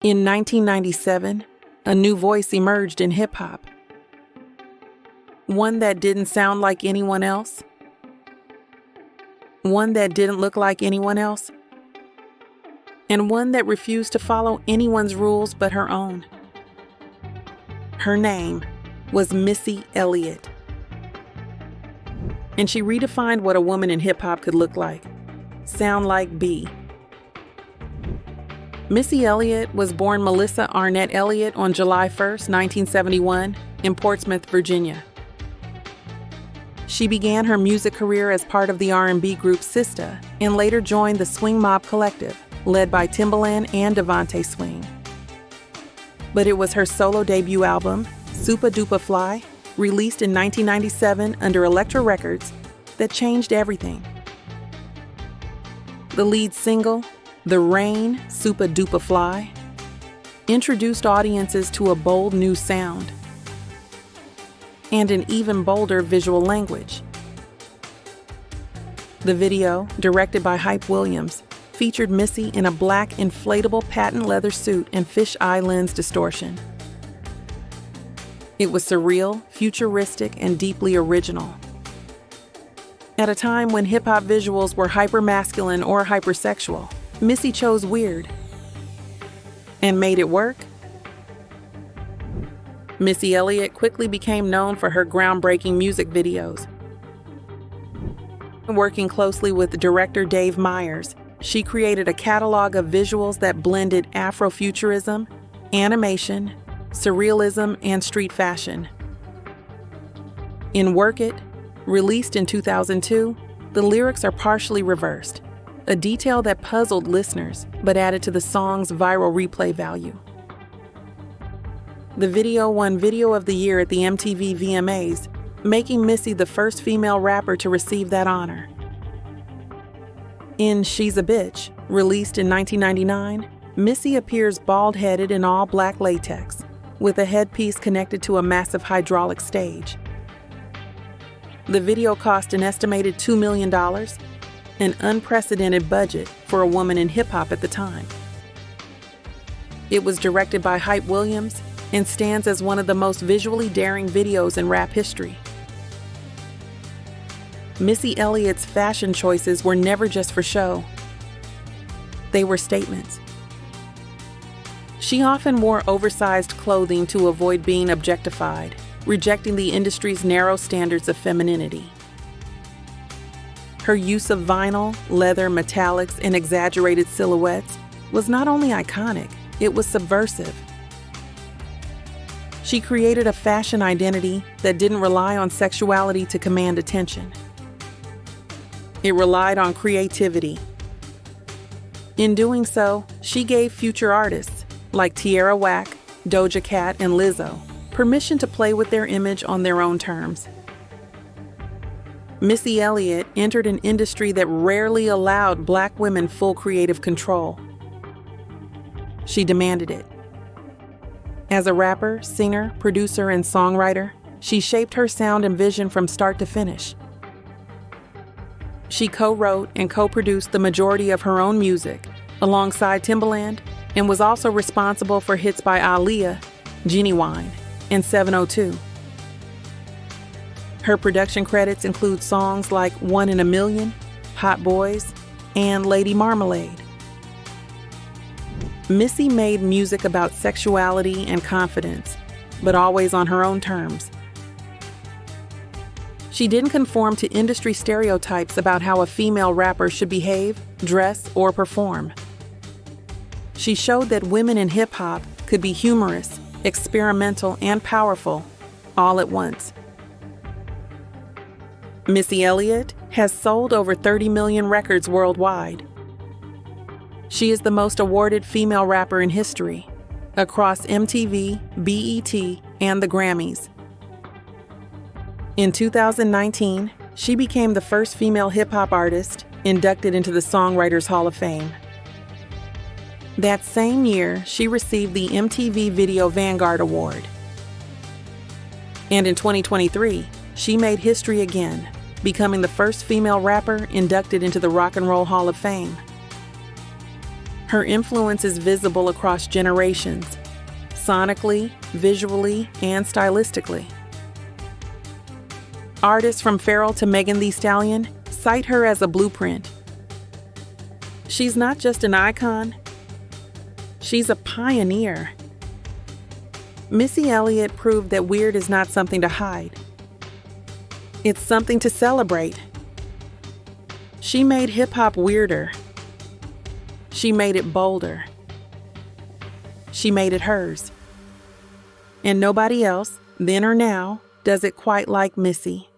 In 1997, a new voice emerged in hip-hop. One that didn't sound like anyone else. One that didn't look like anyone else. And one that refused to follow anyone's rules but her own. Her name was Missy Elliott. And she redefined what a woman in hip-hop could look like, sound like, be. Missy Elliott was born Melissa Arnett Elliott on July 1, 1971, in Portsmouth, Virginia. She began her music career as part of the R&B group Sista and later joined the Swing Mob Collective, led by Timbaland and Devontae Swing. But it was her solo debut album, Supa Dupa Fly, released in 1997 under Elektra Records, that changed everything. The lead single, The Rain, Supa Dupa Fly, introduced audiences to a bold new sound and an even bolder visual language. The video, directed by Hype Williams, featured Missy in a black inflatable patent leather suit and fisheye lens distortion. It was surreal, futuristic, and deeply original. At a time when hip-hop visuals were hyper-masculine or hypersexual, Missy chose weird and made it work. Missy Elliott quickly became known for her groundbreaking music videos. Working closely with director Dave Meyers, she created a catalog of visuals that blended Afrofuturism, animation, surrealism, and street fashion. In Work It, released in 2002, the lyrics are partially reversed, a detail that puzzled listeners but added to the song's viral replay value. The video won Video of the Year at the MTV VMAs, making Missy the first female rapper to receive that honor. In She's a Bitch, released in 1999, Missy appears bald-headed in all black latex, with a headpiece connected to a massive hydraulic stage. The video cost an estimated $2 million, an unprecedented budget for a woman in hip-hop at the time. It was directed by Hype Williams and stands as one of the most visually daring videos in rap history. Missy Elliott's fashion choices were never just for show. They were statements. She often wore oversized clothing to avoid being objectified, rejecting the industry's narrow standards of femininity. Her use of vinyl, leather, metallics, and exaggerated silhouettes was not only iconic, it was subversive. She created a fashion identity that didn't rely on sexuality to command attention. It relied on creativity. In doing so, she gave future artists, like Tierra Whack, Doja Cat, and Lizzo, permission to play with their image on their own terms. Missy Elliott entered an industry that rarely allowed Black women full creative control. She demanded it. As a rapper, singer, producer, and songwriter, she shaped her sound and vision from start to finish. She co-wrote and co-produced the majority of her own music, alongside Timbaland, and was also responsible for hits by Aaliyah, Genuine, and 702. Her production credits include songs like One in a Million, Hot Boys, and Lady Marmalade. Missy made music about sexuality and confidence, but always on her own terms. She didn't conform to industry stereotypes about how a female rapper should behave, dress, or perform. She showed that women in hip-hop could be humorous, experimental, and powerful, all at once. Missy Elliott has sold over 30 million records worldwide. She is the most awarded female rapper in history, across MTV, BET, and the Grammys. In 2019, she became the first female hip-hop artist inducted into the Songwriters Hall of Fame. That same year, she received the MTV Video Vanguard Award. And in 2023, she made history again, becoming the first female rapper inducted into the Rock and Roll Hall of Fame. Her influence is visible across generations, sonically, visually, and stylistically. Artists from Pharrell to Megan Thee Stallion cite her as a blueprint. She's not just an icon, she's a pioneer. Missy Elliott proved that weird is not something to hide. It's something to celebrate. She made hip-hop weirder. She made it bolder. She made it hers. And nobody else, then or now, does it quite like Missy.